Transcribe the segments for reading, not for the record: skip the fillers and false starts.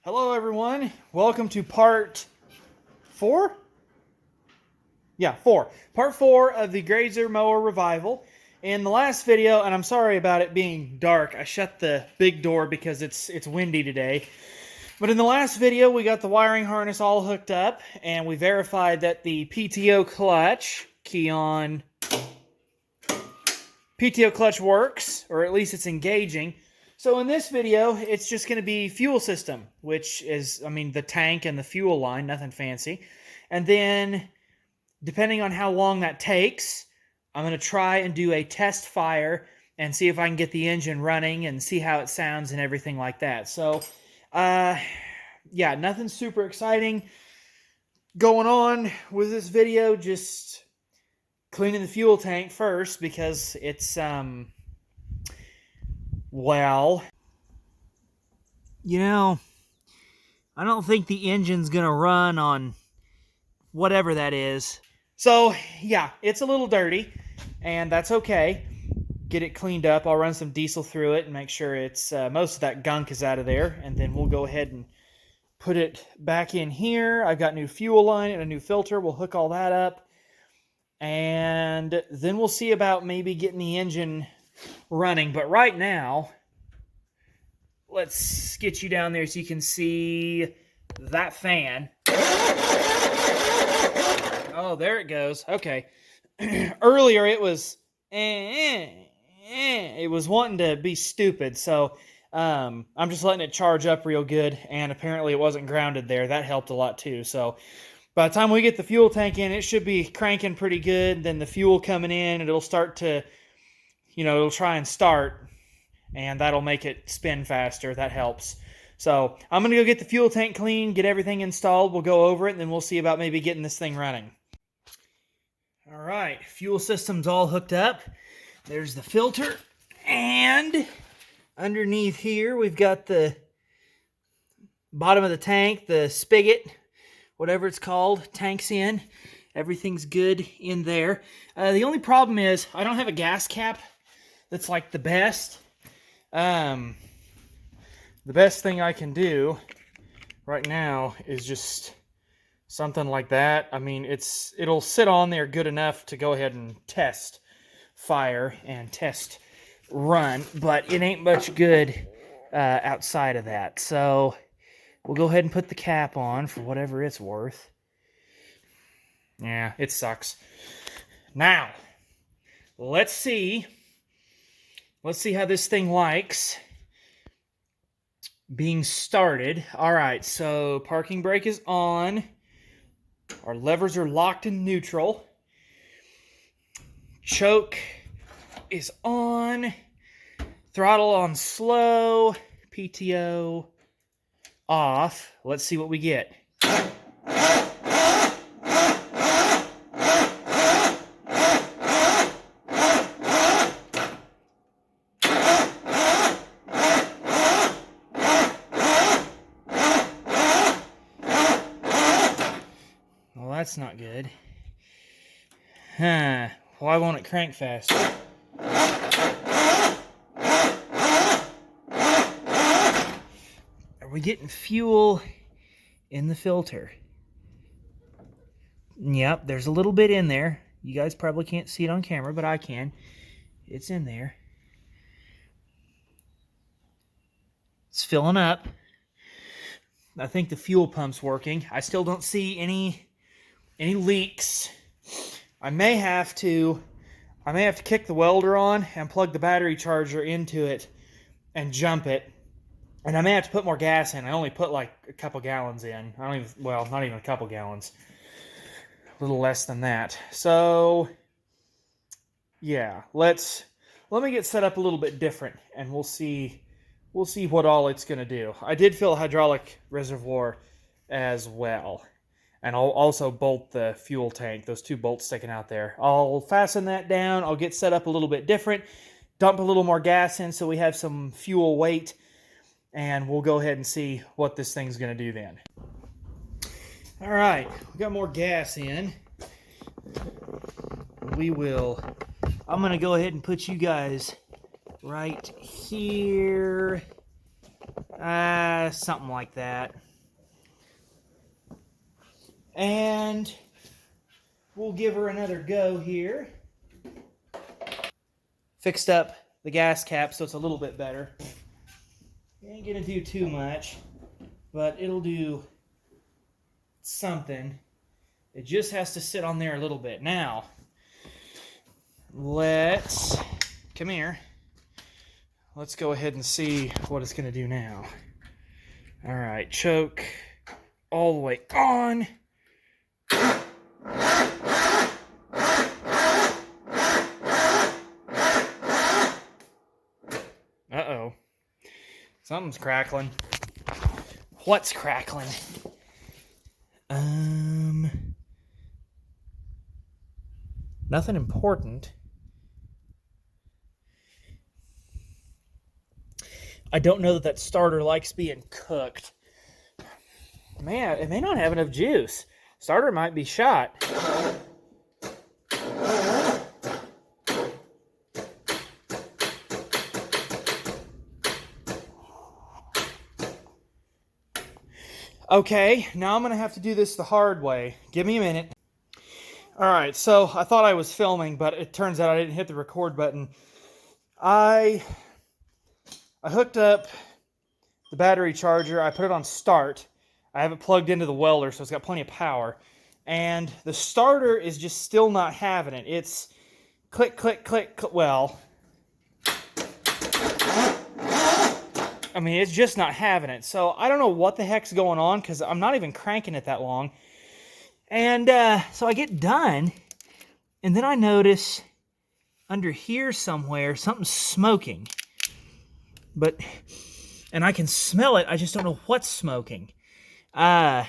Hello everyone, welcome to part 4? Yeah, 4. Part 4 of the Grazer mower revival. In the last video, and I'm sorry about it being dark, I shut the big door because it's windy today. But in the last video, we got the wiring harness all hooked up, and we verified that the PTO clutch, key on, PTO clutch works, or at least it's engaging. So in this video, it's just going to be fuel system, which is, the tank and the fuel line, nothing fancy. And then, depending on how long that takes, I'm going to try and do a test fire and see if I can get the engine running and see how it sounds and everything like that. So, yeah, nothing super exciting going on with this video, just cleaning the fuel tank first because it's, well, I don't think the engine's going to run on whatever that is. So, yeah, it's a little dirty, and that's okay. Get it cleaned up. I'll run some diesel through it and make sure it's most of that gunk is out of there, and then we'll go ahead and put it back in here. I've got new fuel line and a new filter. We'll hook all that up, and then we'll see about maybe getting the engine running. But right now, let's get you down there so you can see that fan. Oh, there it goes. Okay. Earlier it was it was wanting to be stupid, so I'm just letting it charge up real good, and apparently it wasn't grounded there. That helped a lot too. So by the time we get the fuel tank in, it should be cranking pretty good. Then the fuel coming in, it'll start to, it'll try and start, and that'll make it spin faster. That helps. So I'm going to go get the fuel tank clean, get everything installed. We'll go over it, and then we'll see about maybe getting this thing running. All right, fuel system's all hooked up. There's the filter, and underneath here we've got the bottom of the tank, the spigot, whatever it's called, tank's in. Everything's good in there. The only problem is I don't have a gas cap that's like the best. The best thing I can do right now is just something like that. It'll sit on there good enough to go ahead and test fire and test run, but it ain't much good outside of that. So we'll go ahead and put the cap on for whatever it's worth. Yeah, it sucks. Now, let's see how this thing likes being started. All right, so parking brake is on. Our levers are locked in neutral. Choke is on. Throttle on slow. PTO off. Let's see what we get. That's not good. Why won't it crank faster? Are we getting fuel in the filter? Yep, there's a little bit in there. You guys probably can't see it on camera, but I can. It's in there. It's filling up. I think the fuel pump's working. I still don't see any leaks. I may have to kick the welder on and plug the battery charger into it and jump it. And I may have to put more gas in. I only put like a couple gallons in. Not even a couple gallons. A little less than that. So yeah, let me get set up a little bit different, and we'll see what all it's going to do. I did fill a hydraulic reservoir as well. And I'll also bolt the fuel tank, those two bolts sticking out there. I'll fasten that down. I'll get set up a little bit different. Dump a little more gas in so we have some fuel weight. And we'll go ahead and see what this thing's going to do then. All right, we got more gas in. I'm gonna go ahead and put you guys right here. Something like that. And we'll give her another go here. Fixed up the gas cap so it's a little bit better. Ain't gonna do too much, but it'll do something. It just has to sit on there a little bit. Now, come here. Let's go ahead and see what it's gonna do now. All right, choke all the way on. Uh-oh. Something's crackling. What's crackling? Nothing important. I don't know that starter likes being cooked. Man, it may not have enough juice. Starter might be shot. Okay, now I'm going to have to do this the hard way. Give me a minute. Alright, so I thought I was filming, but it turns out I didn't hit the record button. I hooked up the battery charger. I put it on start. I have it plugged into the welder, so it's got plenty of power. And the starter is just still not having it. It's click, click, click, click. Well, I mean, it's just not having it. So I don't know what the heck's going on because I'm not even cranking it that long. And so I get done, and then I notice under here somewhere something's smoking. And I can smell it. I just don't know what's smoking. Let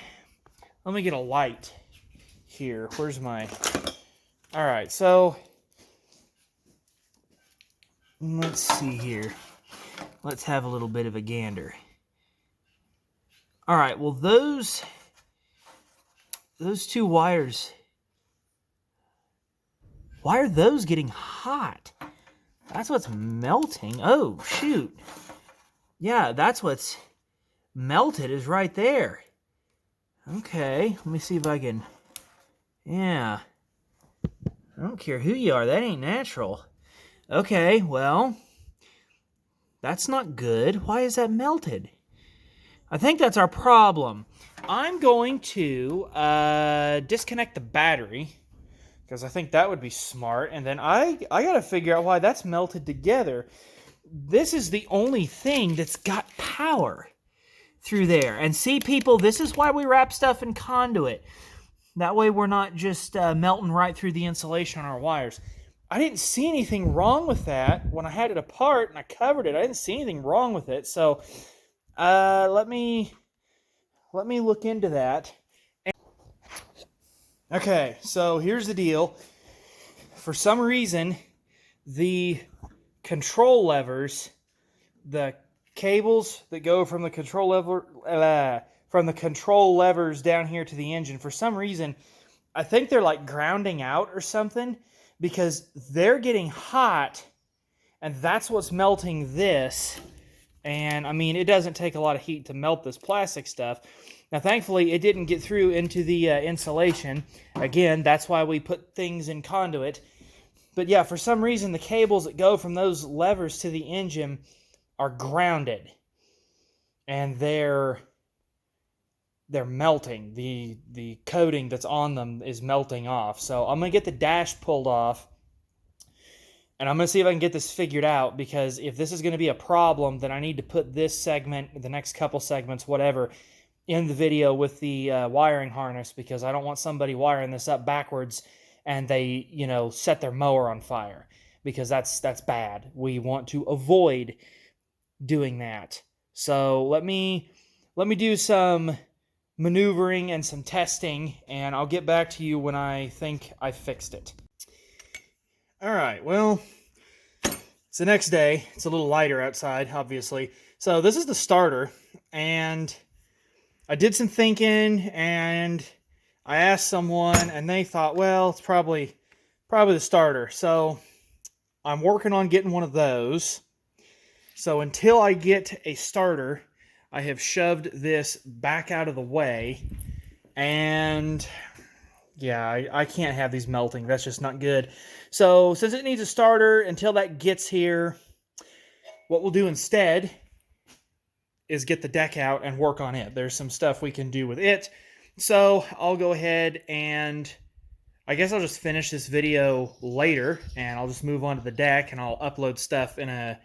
me get a light here. Where's my... All right, so let's see here. Let's have a little bit of a gander. All right, well, those two wires, why are those getting hot? That's what's melting. Oh, shoot. Yeah, that's what's melted is right there. Okay, let me see if I can... Yeah. I don't care who you are. That ain't natural. Okay, well, that's not good. Why is that melted? I think that's our problem. I'm going to disconnect the battery because I think that would be smart. And then I got to figure out why that's melted together. This is the only thing that's got power through there. And see, people, this is why we wrap stuff in conduit. That way we're not just melting right through the insulation on our wires. I didn't see anything wrong with that when I had it apart and I covered it. I didn't see anything wrong with it. So let me look into that. Okay, so here's the deal. For some reason, the control levers, the cables that go from the control levers down here to the engine, for some reason, I think they're like grounding out or something because they're getting hot and that's what's melting this. And I mean, it doesn't take a lot of heat to melt this plastic stuff. Now, thankfully, it didn't get through into the insulation. Again, that's why we put things in conduit. But yeah, for some reason, the cables that go from those levers to the engine are grounded. And they're melting. The coating that's on them is melting off. So I'm going to get the dash pulled off. And I'm going to see if I can get this figured out, because if this is going to be a problem, then I need to put this segment, the next couple segments, whatever, in the video with the wiring harness, because I don't want somebody wiring this up backwards and they, set their mower on fire, because that's bad. We want to avoid doing that. So let me do some maneuvering and some testing, and I'll get back to you when I think I fixed it. All right, well, it's the next day. It's a little lighter outside, obviously. So this is the starter, and I did some thinking, and I asked someone and they thought, well, it's probably the starter. So I'm working on getting one of those. So until I get a starter, I have shoved this back out of the way. And yeah, I can't have these melting. That's just not good. So since it needs a starter, until that gets here, what we'll do instead is get the deck out and work on it. There's some stuff we can do with it. So I'll go ahead and I guess I'll just finish this video later and I'll just move on to the deck and I'll upload stuff in a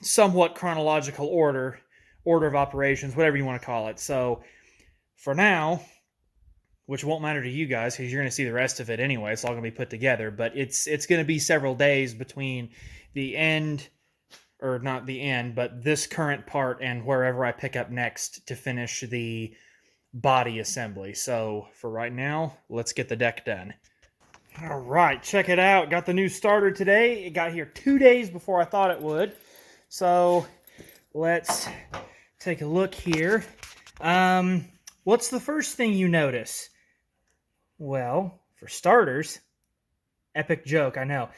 somewhat chronological order of operations, whatever you want to call it. So for now, which won't matter to you guys because you're going to see the rest of it anyway. It's all going to be put together, but it's going to be several days between the end, or not the end, but this current part and wherever I pick up next to finish the body assembly. So for right now, let's get the deck done. All right, check it out. Got the new starter today. It got here 2 days before I thought it would. So let's take a look here. What's the first thing you notice? Well, for starters, epic joke, I know.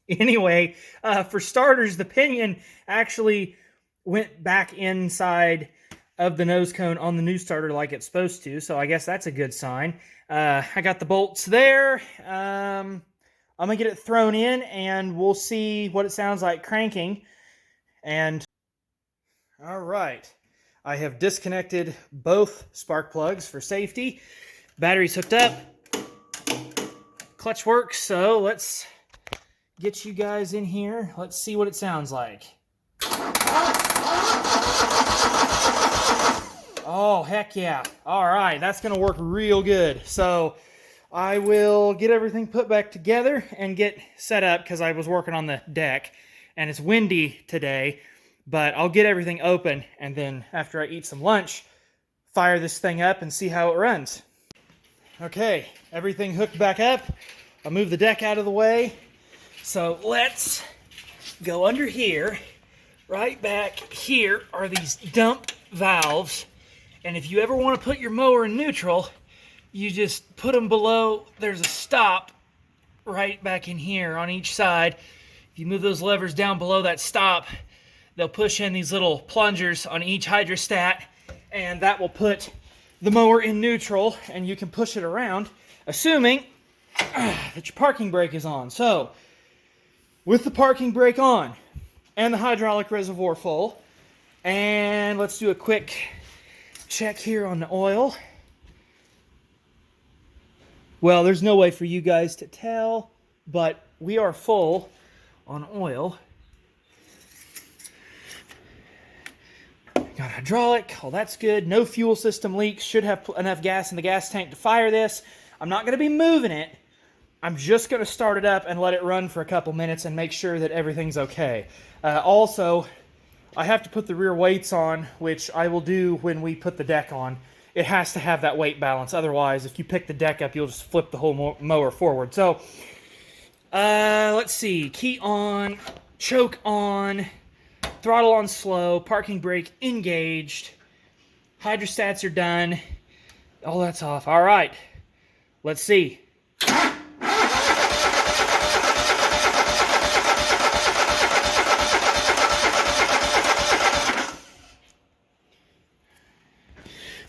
Anyway, for starters, the pinion actually went back inside of the nose cone on the new starter like it's supposed to, so I guess that's a good sign. I got the bolts there. I'm going to get it thrown in, and we'll see what it sounds like cranking. And all right, I have disconnected both spark plugs for safety. Battery's hooked up. Clutch works, so let's get you guys in here. Let's see what it sounds like. Oh, heck yeah. All right, that's going to work real good. So I will get everything put back together and get set up because I was working on the deck and it's windy today, but I'll get everything open and then after I eat some lunch, fire this thing up and see how it runs. Okay, everything hooked back up. I'll move the deck out of the way. So let's go under here. Right back here are these dump valves. And if you ever want to put your mower in neutral, you just put them below. There's a stop right back in here on each side. If you move those levers down below that stop, they'll push in these little plungers on each hydrostat, and that will put the mower in neutral, and you can push it around, assuming that your parking brake is on. So, with the parking brake on, and the hydraulic reservoir full, and let's do a quick check here on the oil. Well, there's no way for you guys to tell, but we are full on oil. Got hydraulic, oh that's good. No fuel system leaks, should have enough gas in the gas tank to fire this. I'm not going to be moving it. I'm just going to start it up and let it run for a couple minutes and make sure that everything's okay. Also, I have to put the rear weights on, which I will do when we put the deck on. It has to have that weight balance. Otherwise, if you pick the deck up, you'll just flip the whole mower forward. So, let's see. Key on, choke on, throttle on slow, parking brake engaged, hydrostats are done. All that's off. All right. Let's see.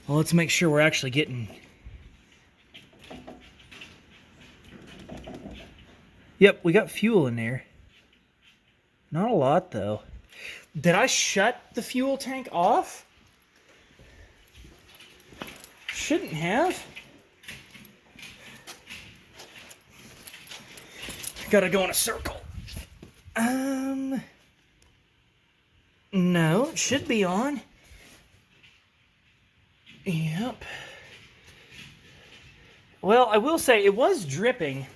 Well, let's make sure we're actually getting... Yep, we got fuel in there. Not a lot, though. Did I shut the fuel tank off? Shouldn't have. Gotta go in a circle. No, it should be on. Yep. Well, I will say it was dripping,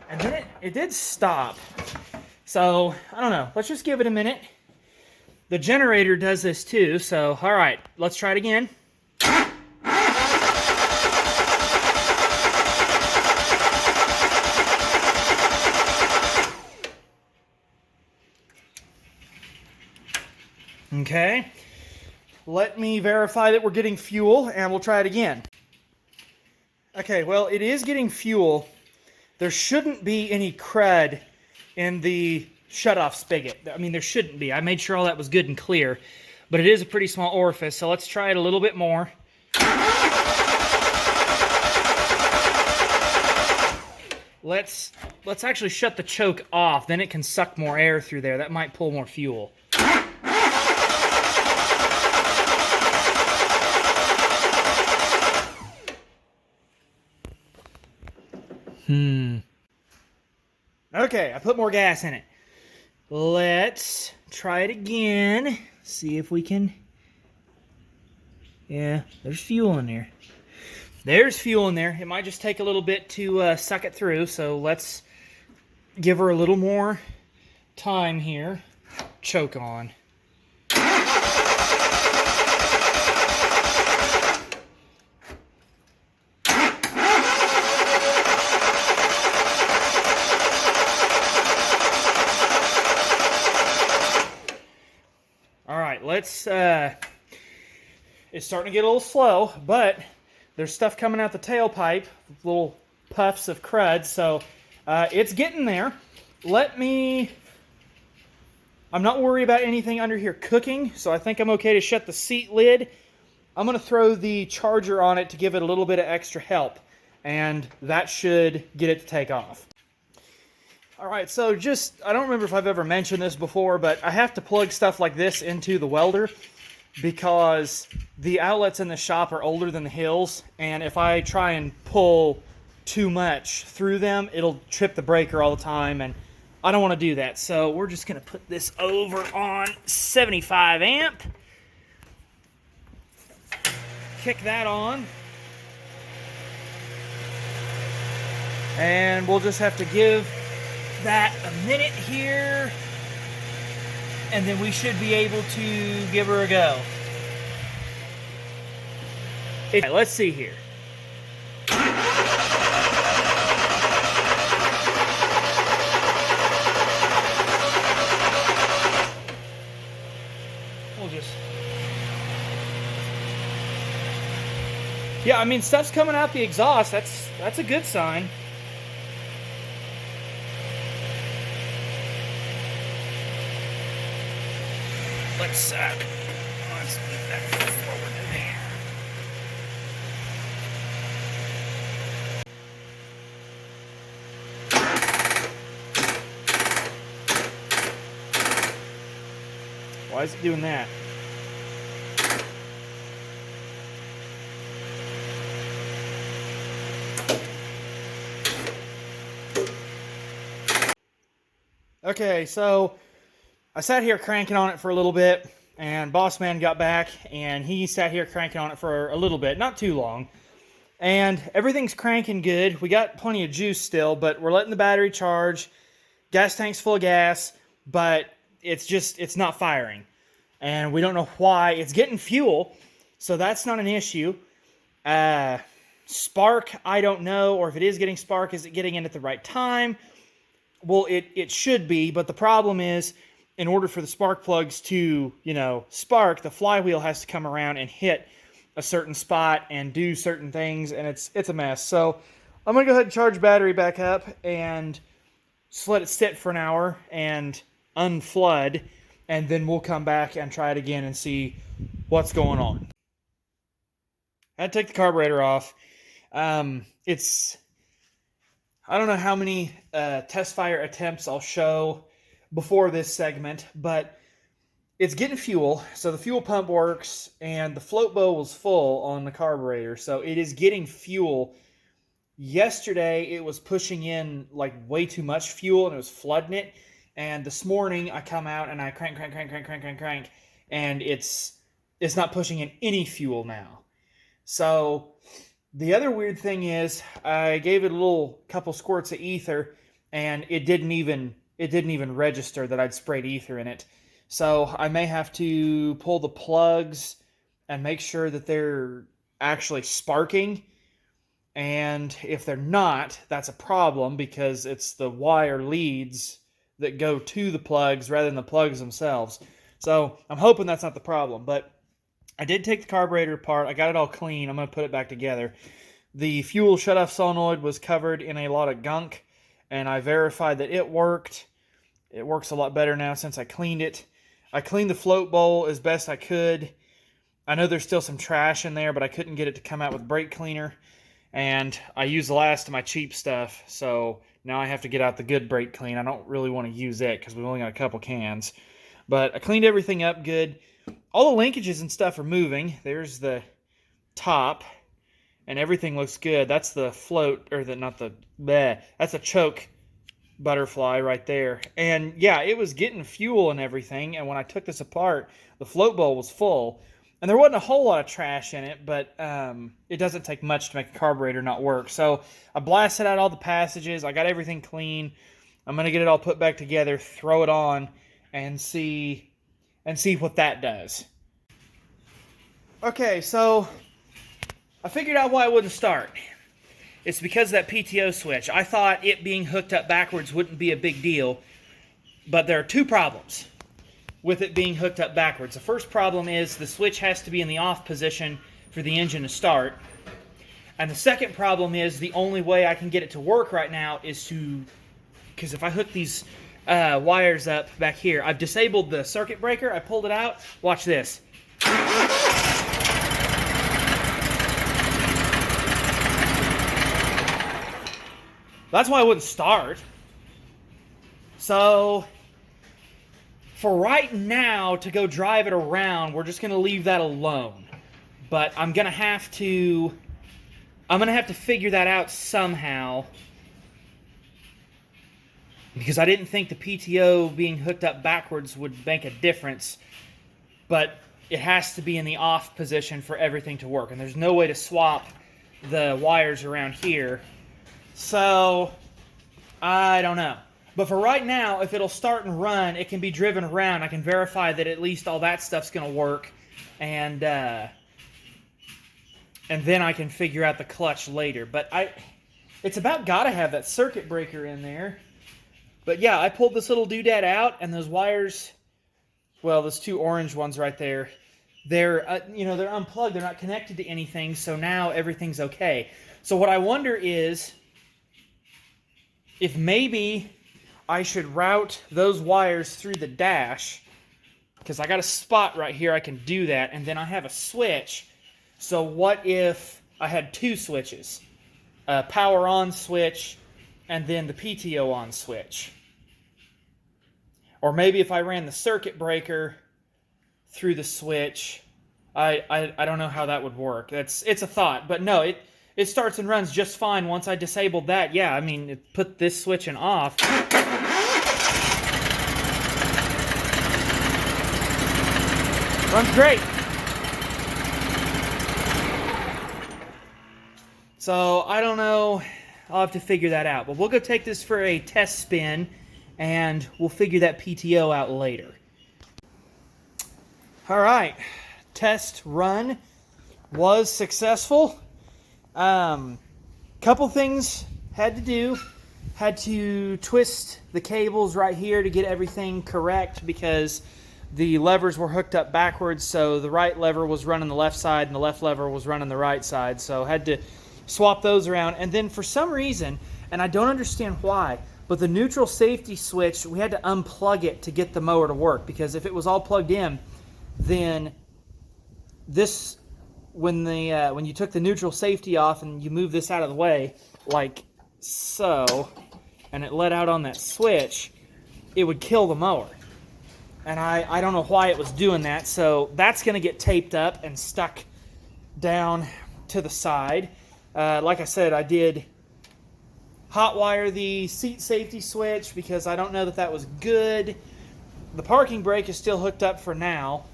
and then it did stop. So, I don't know. Let's just give it a minute. The generator does this too, so, all right. Let's try it again. Okay. let me verify that we're getting fuel, and we'll try it again. Okay, well, it is getting fuel. There shouldn't be any crud in the shutoff spigot. I mean, there shouldn't be. I made sure all that was good and clear, but it is a pretty small orifice, so let's try it a little bit more. Let's actually shut the choke off, then it can suck more air through there. That might pull more fuel. Okay, I put more gas in it. Let's try it again. See if we can... Yeah, there's fuel in there. There's fuel in there. It might just take a little bit to suck it through, so let's give her a little more time here. Choke on. Alright, let's... It's starting to get a little slow, but there's stuff coming out the tailpipe, little puffs of crud, so it's getting there. I'm not worried about anything under here cooking, so I think I'm okay to shut the seat lid. I'm going to throw the charger on it to give it a little bit of extra help, and that should get it to take off. Alright, so I don't remember if I've ever mentioned this before, but I have to plug stuff like this into the welder because the outlets in the shop are older than the hills, and if I try and pull too much through them, it'll trip the breaker all the time, and I don't want to do that. So we're just going to put this over on 75 amp. Kick that on. And we'll just have to give that a minute here, and then we should be able to give her a go. Okay, let's see here. We'll just... Yeah, I mean, stuff's coming out the exhaust. That's a good sign. Let's move that forward in there. Why is it doing that? Okay, so I sat here cranking on it for a little bit, and Boss Man got back, and he sat here cranking on it for a little bit, not too long. And everything's cranking good. We got plenty of juice still, but we're letting the battery charge. Gas tank's full of gas, but it's not firing. And we don't know why. It's getting fuel, so that's not an issue. Spark, I don't know, or if it is getting spark, is it getting in at the right time? Well, it should be, but the problem is, in order for the spark plugs to, spark, the flywheel has to come around and hit a certain spot and do certain things, and it's a mess. So I'm going to go ahead and charge battery back up and just let it sit for an hour and unflood, and then we'll come back and try it again and see what's going on. I had to take the carburetor off. I don't know how many test fire attempts I'll show before this segment, but it's getting fuel, so the fuel pump works, and the float bowl was full on the carburetor, so it is getting fuel. Yesterday, it was pushing in like way too much fuel, and it was flooding it, and this morning, I come out and I crank, and it's not pushing in any fuel now. So the other weird thing is, I gave it a little couple squirts of ether, and it didn't even register that I'd sprayed ether in it. So I may have to pull the plugs and make sure that they're actually sparking. And if they're not, that's a problem because it's the wire leads that go to the plugs rather than the plugs themselves. So I'm hoping that's not the problem. But I did take the carburetor apart. I got it all clean. I'm going to put it back together. The fuel shutoff solenoid was covered in a lot of gunk, and I verified that it worked. It works a lot better now since I cleaned it. I cleaned the float bowl as best I could. I know there's still some trash in there, but I couldn't get it to come out with brake cleaner. And I used the last of my cheap stuff, so now I have to get out the good brake clean. I don't really want to use it because we've only got a couple cans. But I cleaned everything up good. All the linkages and stuff are moving. There's the top, and everything looks good. That's the float, or that's a choke butterfly right there. And yeah, it was getting fuel and everything, and when I took this apart, the float bowl was full. And there wasn't a whole lot of trash in it, but it doesn't take much to make a carburetor not work. So I blasted out all the passages. I got everything clean. I'm going to get it all put back together, throw it on, and see what that does. Okay, so I figured out why it wouldn't start. It's because of that PTO switch. I thought it being hooked up backwards wouldn't be a big deal, but there are two problems with it being hooked up backwards. The first problem is the switch has to be in the off position for the engine to start. And the second problem is the only way I can get it to work right now is because if I hook these wires up back here, I've disabled the circuit breaker, I pulled it out, watch this. That's why it wouldn't start. So for right now, to go drive it around, we're just going to leave that alone. But I'm going to have to figure that out somehow, because I didn't think the PTO being hooked up backwards would make a difference. But it has to be in the off position for everything to work. And there's no way to swap the wires around here. So I don't know. But for right now, if it'll start and run, it can be driven around. I can verify that at least all that stuff's going to work. And then I can figure out the clutch later. But it's about got to have that circuit breaker in there. But yeah, I pulled this little doodad out, and those wires, well, those two orange ones right there, they're unplugged. They're not connected to anything, so now everything's okay. So what I wonder is if maybe I should route those wires through the dash, because I got a spot right here I can do that, and then I have a switch. So what if I had two switches? A power on switch and then the PTO on switch. Or maybe if I ran the circuit breaker through the switch. I don't know how that would work. It's a thought, but no, it starts and runs just fine once I disabled that. Yeah, I mean, it put this switch in off. Runs great. So, I don't know. I'll have to figure that out. But we'll go take this for a test spin, and we'll figure that PTO out later. All right. Test run was successful. Couple things had to do. Had to twist the cables right here to get everything correct because the levers were hooked up backwards, so the right lever was running the left side and the left lever was running the right side. So had to swap those around. And then for some reason, and I don't understand why, but the neutral safety switch, we had to unplug it to get the mower to work, because if it was all plugged in, then this, when you took the neutral safety off and you move this out of the way, like so, and it let out on that switch, it would kill the mower. And I don't know why it was doing that, so that's going to get taped up and stuck down to the side. Like I said, I did hot wire the seat safety switch because I don't know that was good. The parking brake is still hooked up for now.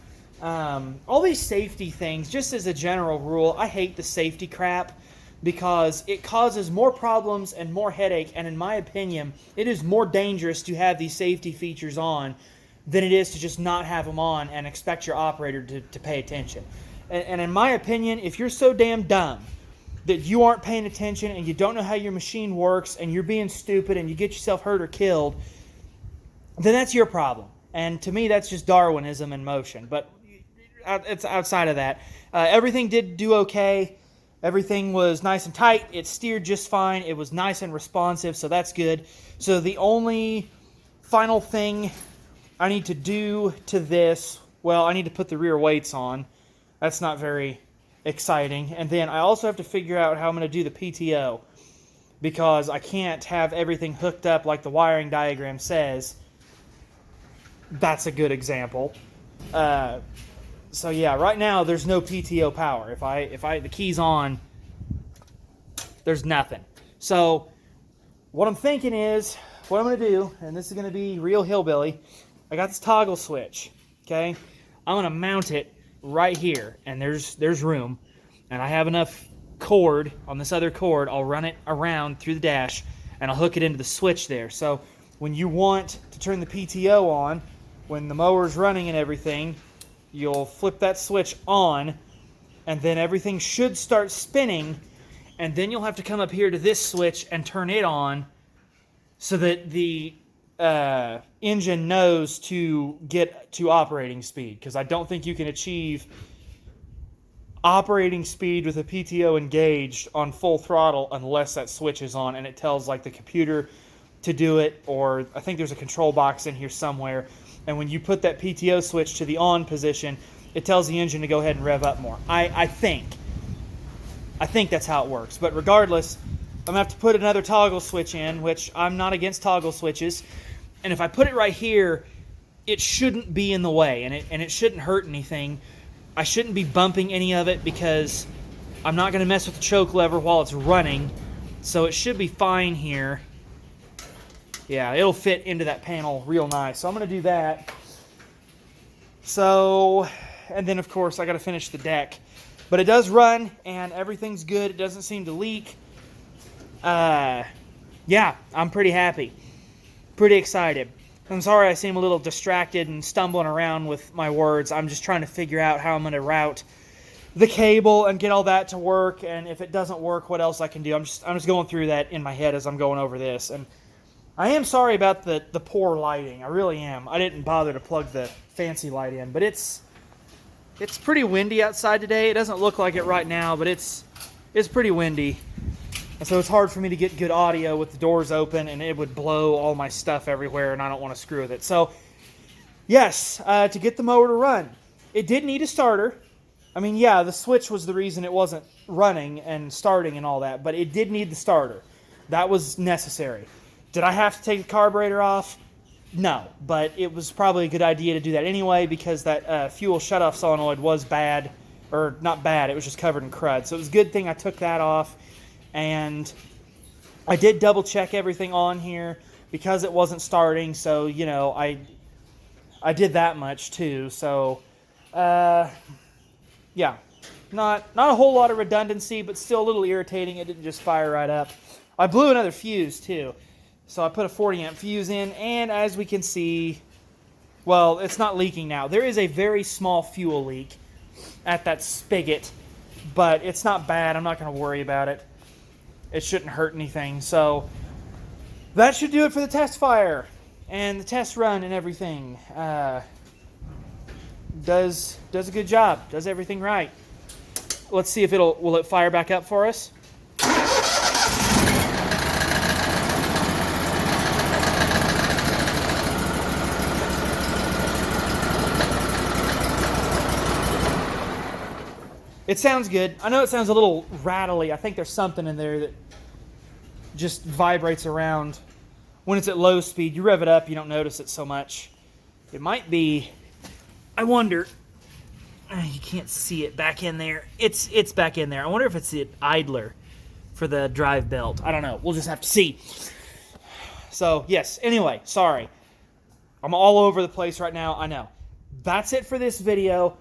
All these safety things, just as a general rule, I hate the safety crap because it causes more problems and more headache, and in my opinion, it is more dangerous to have these safety features on than it is to just not have them on and expect your operator to pay attention. And in my opinion, if you're so damn dumb that you aren't paying attention and you don't know how your machine works and you're being stupid and you get yourself hurt or killed, then that's your problem. And to me, that's just Darwinism in motion. But it's outside of that. Everything did do okay. Everything was nice and tight. It steered just fine. It was nice and responsive, so that's good. So the only final thing I need to do to this, well, I need to put the rear weights on. That's not very exciting. And then I also have to figure out how I'm going to do the PTO, because I can't have everything hooked up like the wiring diagram says. That's a good example. So yeah, right now there's no PTO power. If the key's on, there's nothing. So what I'm thinking is, what I'm going to do, and this is going to be real hillbilly, I got this toggle switch, okay? I'm going to mount it right here, and there's room, and I have enough cord on this other cord. I'll run it around through the dash, and I'll hook it into the switch there. So when you want to turn the PTO on, when the mower's running and everything, you'll flip that switch on, and then everything should start spinning, and then you'll have to come up here to this switch and turn it on so that the engine knows to get to operating speed, because I don't think you can achieve operating speed with a PTO engaged on full throttle unless that switch is on and it tells like the computer to do it, or I think there's a control box in here somewhere. And when you put that PTO switch to the on position, it tells the engine to go ahead and rev up more. I think that's how it works. But regardless, I'm going to have to put another toggle switch in, which I'm not against toggle switches. And if I put it right here, it shouldn't be in the way, and it shouldn't hurt anything. I shouldn't be bumping any of it because I'm not going to mess with the choke lever while it's running. So it should be fine here. Yeah, it'll fit into that panel real nice. So I'm going to do that. So, and then of course I got to finish the deck. But it does run and everything's good. It doesn't seem to leak. Yeah, I'm pretty happy. Pretty excited. I'm sorry I seem a little distracted and stumbling around with my words. I'm just trying to figure out how I'm going to route the cable and get all that to work. And if it doesn't work, what else I can do. I'm just going through that in my head as I'm going over this. And I am sorry about the poor lighting. I really am. I didn't bother to plug the fancy light in, but it's pretty windy outside today. It doesn't look like it right now, but it's pretty windy. And so it's hard for me to get good audio with the doors open, and it would blow all my stuff everywhere, and I don't want to screw with it. So, yes, to get the mower to run, it did need a starter. I mean, yeah, the switch was the reason it wasn't running and starting and all that, but it did need the starter. That was necessary. Did I have to take the carburetor off? No, but it was probably a good idea to do that anyway, because that fuel shutoff solenoid was bad, or not bad, it was just covered in crud. So it was a good thing I took that off, and I did double check everything on here because it wasn't starting, so, you know, I did that much too. So, yeah, not a whole lot of redundancy, but still a little irritating. It didn't just fire right up. I blew another fuse too. So I put a 40 amp fuse in, and as we can see, well, it's not leaking now. There is a very small fuel leak at that spigot, but it's not bad. I'm not going to worry about it. It shouldn't hurt anything. So that should do it for the test fire and the test run and everything. Does a good job. Does everything right. Let's see if will it fire back up for us. It sounds good. I know it sounds a little rattly. I think there's something in there that just vibrates around when it's at low speed. You rev it up, you don't notice it so much. It might be, I wonder, you can't see it back in there. It's back in there. I wonder if it's the idler for the drive belt. I don't know. We'll just have to see. So, yes. Anyway, sorry. I'm all over the place right now. I know. That's it for this video.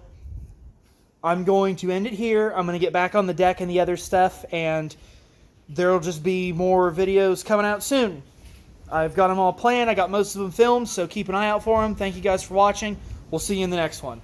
I'm going to end it here. I'm going to get back on the deck and the other stuff, and there'll just be more videos coming out soon. I've got them all planned. I got most of them filmed, so keep an eye out for them. Thank you guys for watching. We'll see you in the next one.